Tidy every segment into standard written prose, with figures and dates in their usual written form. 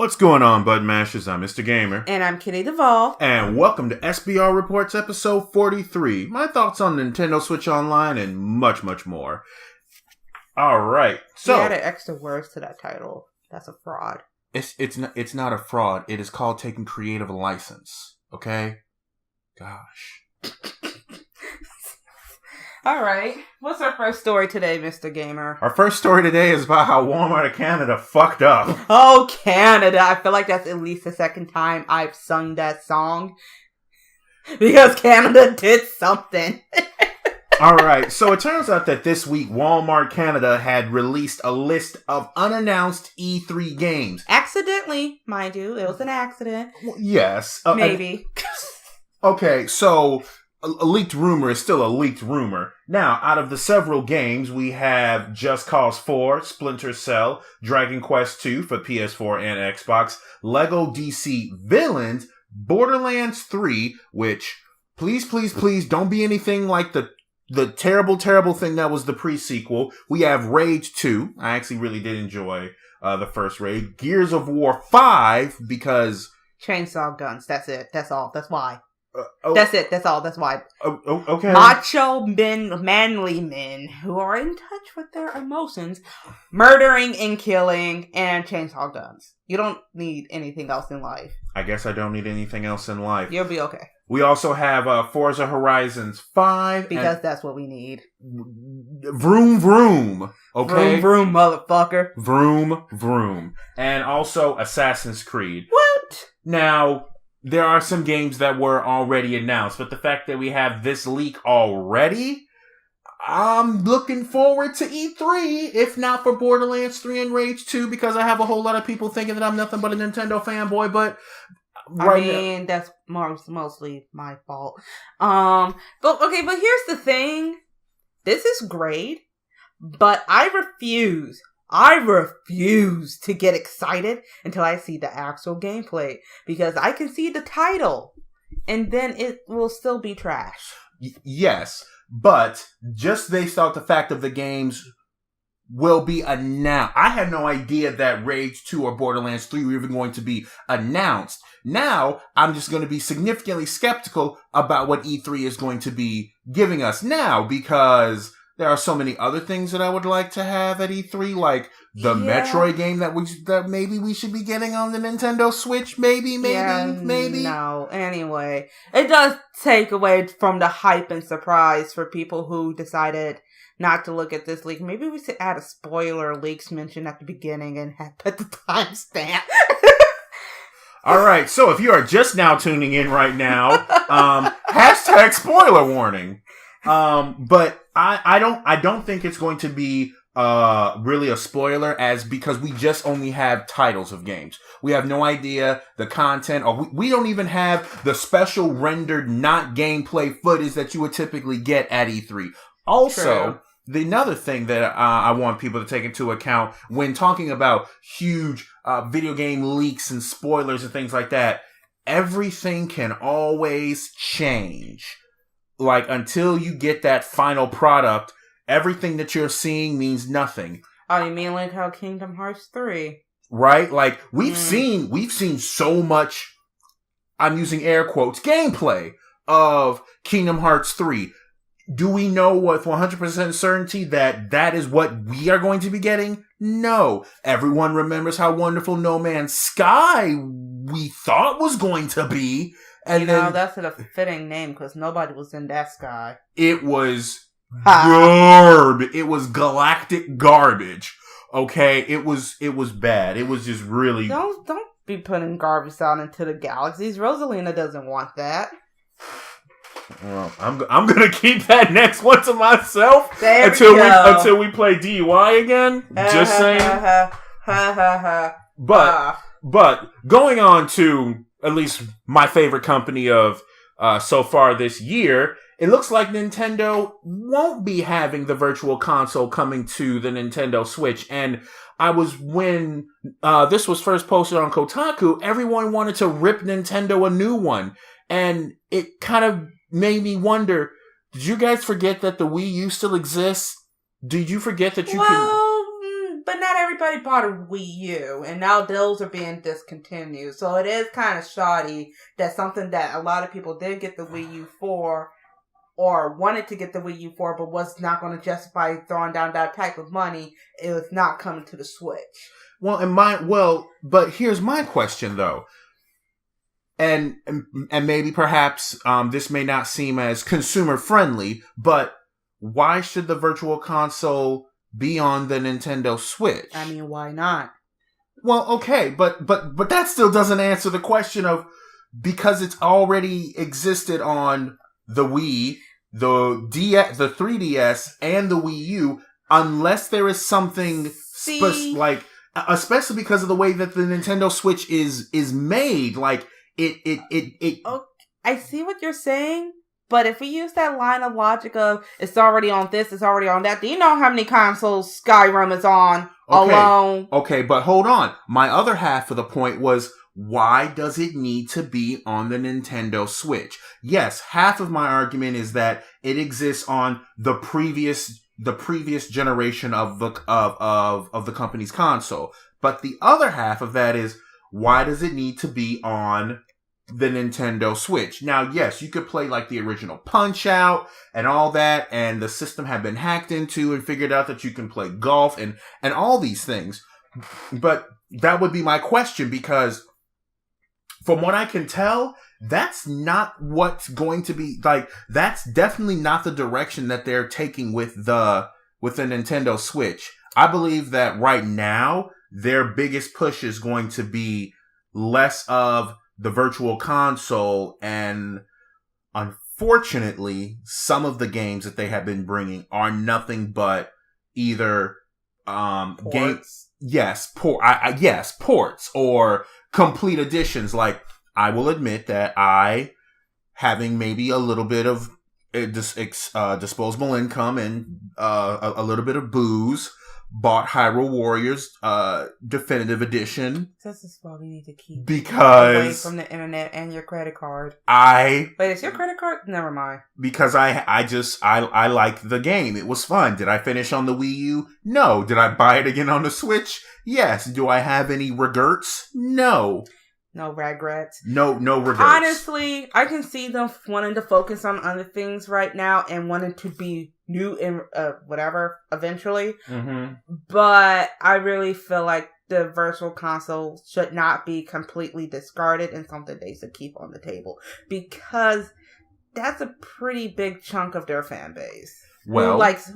What's going on, Bud Mashers? I'm Mr. Gamer. And I'm Kitty Duvall. And welcome to SBR Reports episode 43. My thoughts on Nintendo Switch Online and much, much more. Alright, so... You added extra words to that title. That's a fraud. It's not a fraud. It is called taking creative license. Okay? Gosh. Alright. What's our first story today, Mr. Gamer? Our first story today is about how Walmart of Canada fucked up. Oh, Canada. I feel like that's at least the second time I've sung that song. Because Canada did something. Alright, so it turns out that this week Walmart Canada had released a list of unannounced E3 games. Accidentally, mind you. It was an accident. Well, yes. Maybe. Okay, so... A leaked rumor is still a leaked rumor. Now, out of the several games, we have Just Cause 4, Splinter Cell, Dragon Quest 2 for PS4 and Xbox, Lego DC Villains, Borderlands 3, which, please don't be anything like the terrible thing that was the pre-sequel. We have Rage 2. I actually really did enjoy the first Rage. Gears of War 5, because... Chainsaw guns. That's it. That's all. That's why. That's it. That's all. That's why. Okay. Macho men, manly men who are in touch with their emotions, murdering and killing, and chainsaw guns. You don't need anything else in life. I guess I don't need anything else in life. You'll be okay. We also have Forza Horizons 5. Because that's what we need. Vroom vroom. Okay? Vroom vroom, motherfucker. Vroom vroom. And also Assassin's Creed. What? Now... There are some games that were already announced, but the fact that we have this leak already, I'm looking forward to E3, if not for Borderlands 3 and Rage 2, because I have a whole lot of people thinking that I'm nothing but a Nintendo fanboy, but... That's mostly my fault. But here's the thing. This is great, but I refuse to get excited until I see the actual gameplay. Because I can see the title. And then it will still be trash. Yes. But just based off the fact of the games will be announced. I had no idea that Rage 2 or Borderlands 3 were even going to be announced. Now, I'm just going to be significantly skeptical about what E3 is going to be giving us now. Because... there are so many other things that I would like to have at E3, like the Metroid game that maybe we should be getting on the Nintendo Switch. Maybe. No, anyway. It does take away from the hype and surprise for people who decided not to look at this leak. Maybe we should add a spoiler leaks mention at the beginning and put the timestamp. Alright, so if you are just now tuning in right now, hashtag spoiler warning. But I don't think it's going to be really a spoiler because we just only have titles of games. We have no idea the content, or we don't even have the special rendered not gameplay footage that you would typically get at E3. Also, another thing that I want people to take into account when talking about huge video game leaks and spoilers and things like that, everything can always change. Like, until you get that final product, everything that you're seeing means nothing. Oh, you mean like how Kingdom Hearts 3? Right? Like, we've seen so much, I'm using air quotes, gameplay of Kingdom Hearts 3. Do we know with 100% certainty that is what we are going to be getting? No. Everyone remembers how wonderful No Man's Sky we thought was going to be. And that's a fitting name because nobody was in that sky. It was garbage. It was galactic garbage. Okay, it was bad. It was just really. Don't be putting garbage out into the galaxies. Rosalina doesn't want that. Well, I'm gonna keep that next one to myself until we play DUI again. Just saying. But going on to at least my favorite company of so far this year, it looks like Nintendo won't be having the Virtual Console coming to the Nintendo Switch. And when this was first posted on Kotaku, everyone wanted to rip Nintendo a new one. And it kind of made me wonder, did you guys forget that the Wii U still exists? Did you forget that you can... but not everybody bought a Wii U, and now those are being discontinued. So it is kind of shoddy that something that a lot of people did get the Wii U for, or wanted to get the Wii U for, but was not going to justify throwing down that type of money, it was not coming to the Switch. But here's my question though. And maybe perhaps this may not seem as consumer friendly, but why should the Virtual Console be on the Nintendo Switch? I mean, why not? Well, okay, but that still doesn't answer the question of, because it's already existed on the Wii, the 3DS, and the Wii U, unless there is something especially because of the way that the Nintendo Switch is made, like it. Okay, I see what you're saying, but if we use that line of logic of it's already on this, it's already on that, do you know how many consoles Skyrim is on alone? Okay, but hold on. My other half of the point was, why does it need to be on the Nintendo Switch? Yes, half of my argument is that it exists on the previous generation of the company's console. But the other half of that is, why does it need to be on the Nintendo Switch? Now, yes, you could play like the original Punch-Out and all that, and the system had been hacked into and figured out that you can play golf and all these things. But that would be my question, because from what I can tell, that's not what's going to be, like, that's definitely not the direction that they're taking with the Nintendo Switch. I believe that right now, their biggest push is going to be less of the Virtual Console, and unfortunately, some of the games that they have been bringing are nothing but either Ports. Ports or complete editions. Like, I will admit that I, having maybe a little bit of disposable income and a little bit of booze, bought Hyrule Warriors Definitive Edition. This is why we need to keep because away from the internet and your credit card. Wait, is your credit card? Never mind. Because I liked the game. It was fun. Did I finish on the Wii U? No. Did I buy it again on the Switch? Yes. Do I have any regrets? No. No regrets. No regrets. Honestly, I can see them wanting to focus on other things right now and wanting to be new and whatever eventually. Mm-hmm. But I really feel like the Virtual Console should not be completely discarded and something they should keep on the table, because that's a pretty big chunk of their fan base. Who likes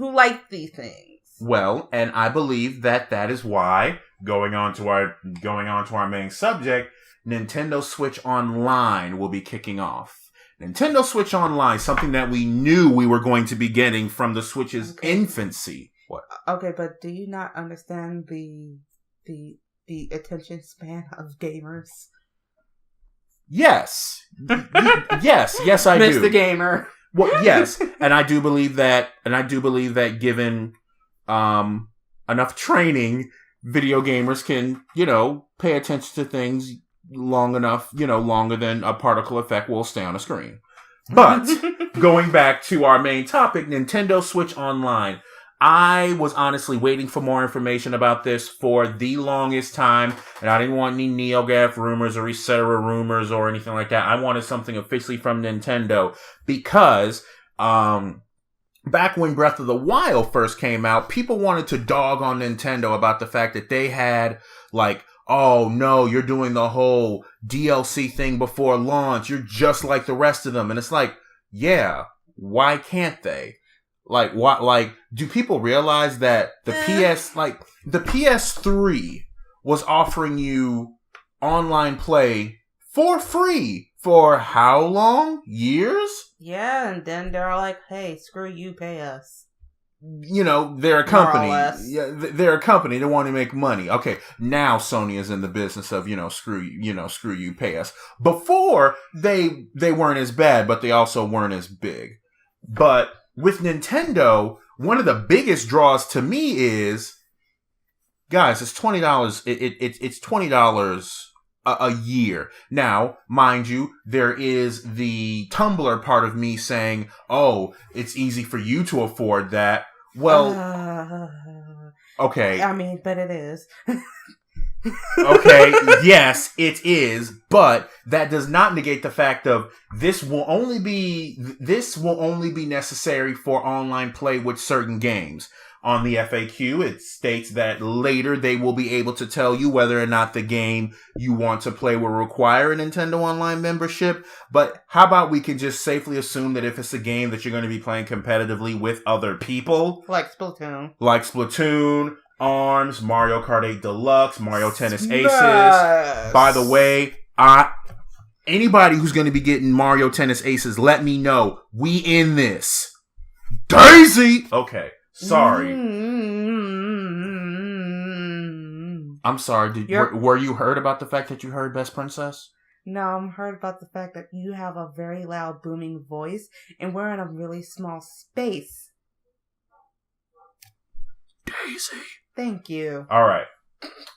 these things. Well, and I believe that is why, going on to our main subject, Nintendo Switch Online will be kicking off. Nintendo Switch Online, something that we knew we were going to be getting from the Switch's infancy. What? Okay, but do you not understand the attention span of gamers? Yes. Yes, I do. Mr. Gamer. Well, yes, and I do believe that given enough training, video gamers can, pay attention to things long enough, longer than a particle effect will stay on a screen. But going back to our main topic, Nintendo Switch Online. I was honestly waiting for more information about this for the longest time, and I didn't want any NeoGAF rumors or Resetera rumors or anything like that. I wanted something officially from Nintendo, because back when Breath of the Wild first came out, people wanted to dog on Nintendo about the fact that they had, like, oh no, you're doing the whole DLC thing before launch. You're just like the rest of them. And it's like, yeah, why can't they? Like, what? Like, do people realize that the PS3 was offering you online play for free for how long? Years? Yeah, and then they're like, hey, screw you, pay us. They're a company. Yeah, they're a company. They want to make money. Okay, now Sony is in the business of, screw you, pay us. Before, they weren't as bad, but they also weren't as big. But with Nintendo, one of the biggest draws to me is, guys, it's $20. It's $20 a year. Now, mind you, there is the Tumblr part of me saying, oh, it's easy for you to afford that. Well, Okay. I mean, but it is. Okay, yes, it is, but that does not negate the fact of this will only be necessary for online play with certain games. On the FAQ, it states that later they will be able to tell you whether or not the game you want to play will require a Nintendo Online membership. But how about we can just safely assume that if it's a game that you're going to be playing competitively with other people, like Splatoon, ARMS, Mario Kart 8 Deluxe, Mario Tennis Smash. Aces. By the way, anybody who's going to be getting Mario Tennis Aces, let me know. We in this. Daisy! Okay, sorry. I'm sorry. Were you heard about the fact that you heard Best Princess? No, I'm heard about the fact that you have a very loud, booming voice, and we're in a really small space. Daisy. Thank you. All right.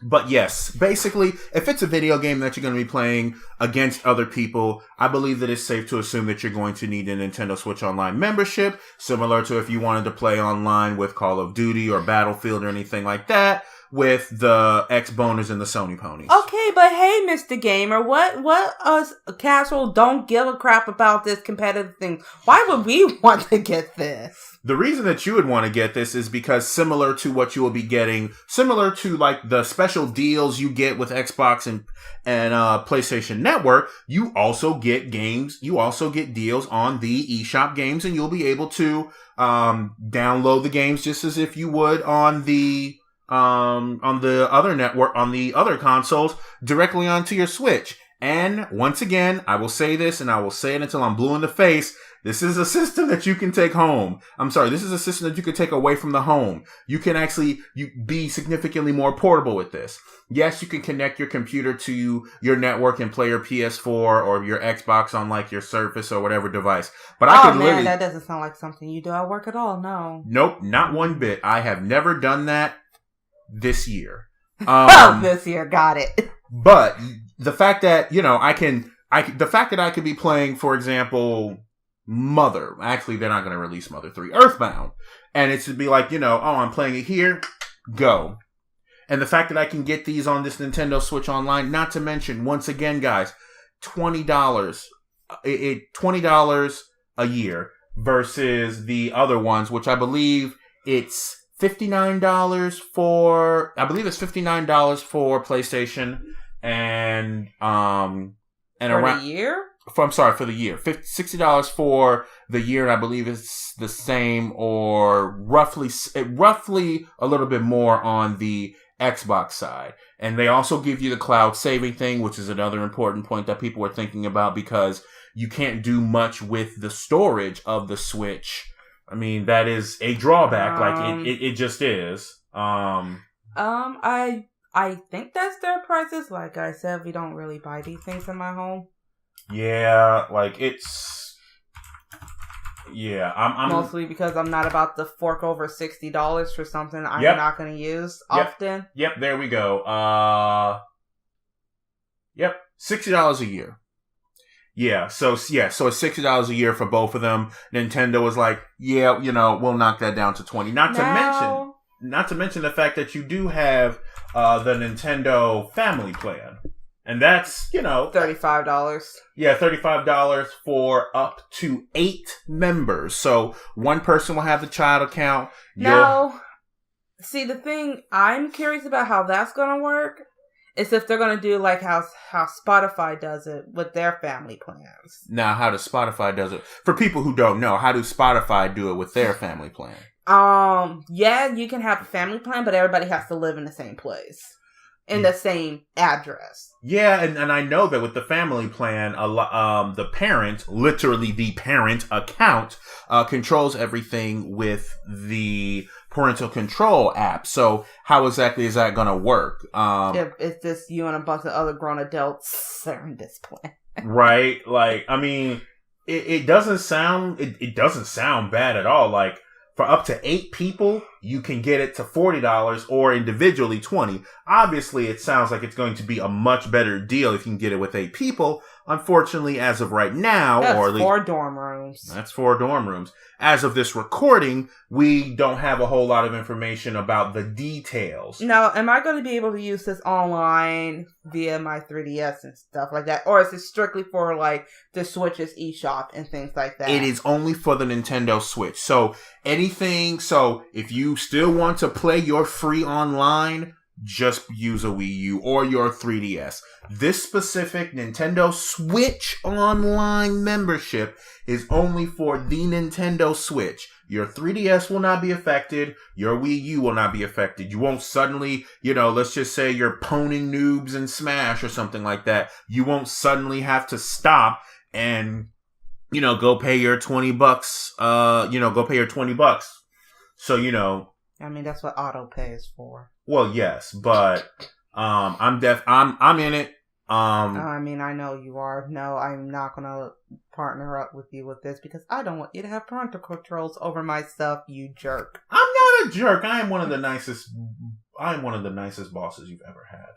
But yes, basically, if it's a video game that you're going to be playing against other people, I believe that it's safe to assume that you're going to need a Nintendo Switch Online membership, similar to if you wanted to play online with Call of Duty or Battlefield or anything like that, with the X-Boners and the Sony Ponies. Okay, but hey, Mr. Gamer, what us casual don't give a crap about this competitive thing? Why would we want to get this? The reason that you would want to get this is because similar to what you will be getting, similar to like the special deals you get with Xbox and PlayStation Network, you also get games, you also get deals on the eShop games, and you'll be able to download the games just as if you would on the other network, on the other consoles, directly onto your Switch. And once again, I will say this, and I will say it until I'm blue in the face. This is a system that you can take home. This is a system that you can take away from the home. You can actually be significantly more portable with this. Yes, you can connect your computer to your network and play your PS4 or your Xbox on like your Surface or whatever device. But that doesn't sound like something you do at work at all. No. Nope, not one bit. I have never done that this year. This year, got it. But the fact that the fact that I could be playing, for example, Mother. Actually, they're not going to release Mother 3. Earthbound. And it should be like, I'm playing it here. Go. And the fact that I can get these on this Nintendo Switch Online, not to mention, once again, guys, $20. $20 a year versus the other ones, which I believe it's $59 for PlayStation and for around the year? For the year. $60 for the year, and I believe it's the same or roughly a little bit more on the Xbox side. And they also give you the cloud saving thing, which is another important point that people were thinking about because you can't do much with the storage of the Switch. I mean, that is a drawback. It just is. I think that's their prices. Like I said, we don't really buy these things in my home. Yeah, I'm mostly because I'm not about to fork over $60 for something I'm not going to use often. Yep, there we go. $60 a year. Yeah, so it's $60 a year for both of them. Nintendo was like, we'll knock that down to $20. Not to mention the fact that you do have the Nintendo Family Plan. And that's, $35. Yeah, $35 for up to 8 members. So one person will have the child account. Now, see, the thing I'm curious about how that's going to work is if they're going to do like how Spotify does it with their family plans. Now, how does Spotify does it? For people who don't know, how does Spotify do it with their family plan? Yeah, you can have a family plan, but everybody has to live in the same place. In the same address. Yeah, and I know that with the family plan, the parent, literally the parent account, controls everything with the parental control app. So how exactly is that going to work? It's just you and a bunch of other grown adults are in this plan. Right? It doesn't sound bad at all. For up to 8 people, you can get it to $40 or individually $20. Obviously, it sounds like it's going to be a much better deal if you can get it with 8 people. Unfortunately, as of right now, that's or at least 4 dorm rooms. That's 4 dorm rooms. As of this recording, we don't have a whole lot of information about the details. Now, am I going to be able to use this online via my 3DS and stuff like that? Or is it strictly for, like, the Switch's eShop and things like that? It is only for the Nintendo Switch. So, if you still want to play your free online, just use a Wii U or your 3DS. This specific Nintendo Switch Online membership is only for the Nintendo Switch. Your 3DS will not be affected. Your Wii U will not be affected. You won't suddenly, let's just say you're poning noobs in Smash or something like that. You won't suddenly have to stop and, go pay your $20. Go pay your $20. So, I mean, that's what auto pay is for. Well, yes, but I'm in it. I mean, I know you are. No, I'm not gonna partner up with you with this because I don't want you to have parental controls over my stuff, you jerk. I'm not a jerk. I am one of the nicest bosses you've ever had.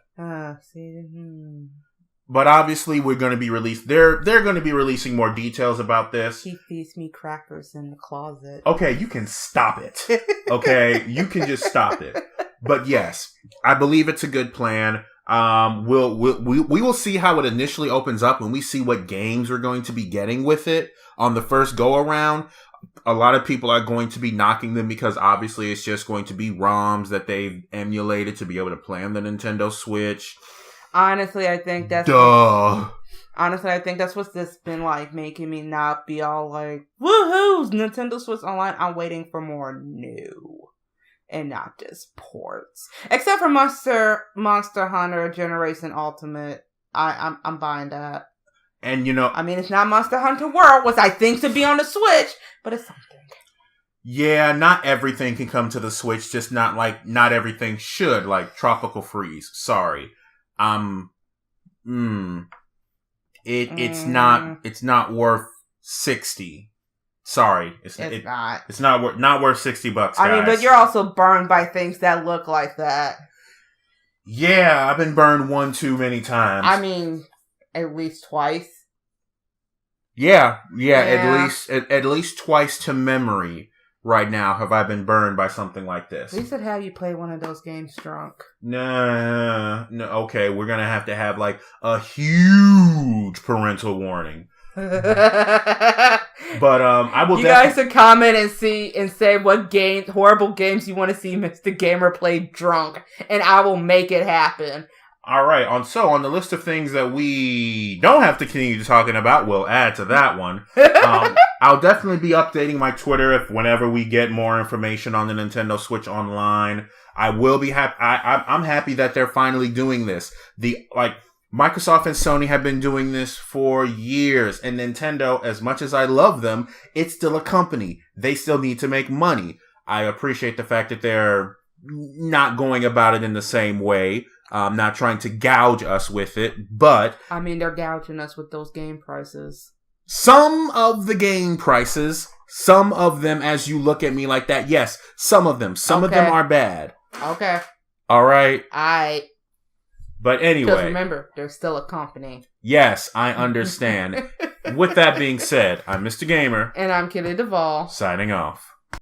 But obviously, we're going to be released. They're going to be releasing more details about this. He feeds me crackers in the closet. Okay, you can stop it. Okay, you can just stop it. But yes, I believe it's a good plan. We will see how it initially opens up when we see what games we're going to be getting with it on the first go around. A lot of people are going to be knocking them because obviously it's just going to be ROMs that they've emulated to be able to play on the Nintendo Switch. Honestly, I think that's what's just been like making me not be all like, woohoo, Nintendo Switch Online. I'm waiting for more new and not just ports. Except for Monster Hunter Generation Ultimate. I'm buying that. And I mean, it's not Monster Hunter World, which I think should be on the Switch, but it's something. Yeah, not everything can come to the Switch, just not everything should, like Tropical Freeze. Sorry. It's not worth $60. Sorry. It's not. It's not worth $60, guys. I mean, but you're also burned by things that look like that. Yeah, I've been burned one too many times. I mean, at least twice. Yeah. At least twice to memory. Right now, have I been burned by something like this? At least I'd have you play one of those games drunk. No, okay, we're gonna have to have like a huge parental warning. But I will. You guys should comment and say what horrible games you want to see Mr. Gamer play drunk, and I will make it happen. All right. On the list of things that we don't have to continue talking about, we'll add to that one. I'll definitely be updating my Twitter whenever we get more information on the Nintendo Switch Online. I will be happy. I'm happy that they're finally doing this. Microsoft and Sony have been doing this for years, and Nintendo, as much as I love them, it's still a company. They still need to make money. I appreciate the fact that they're not going about it in the same way. Not trying to gouge us with it, but... I mean, they're gouging us with those game prices. Some of the game prices, some of them, as you look at me like that, yes, some of them. Some of them are bad. Okay. All right. But anyway. Because remember, they're still a company. Yes, I understand. With that being said, I'm Mr. Gamer. And I'm Kitty Duvall. Signing off.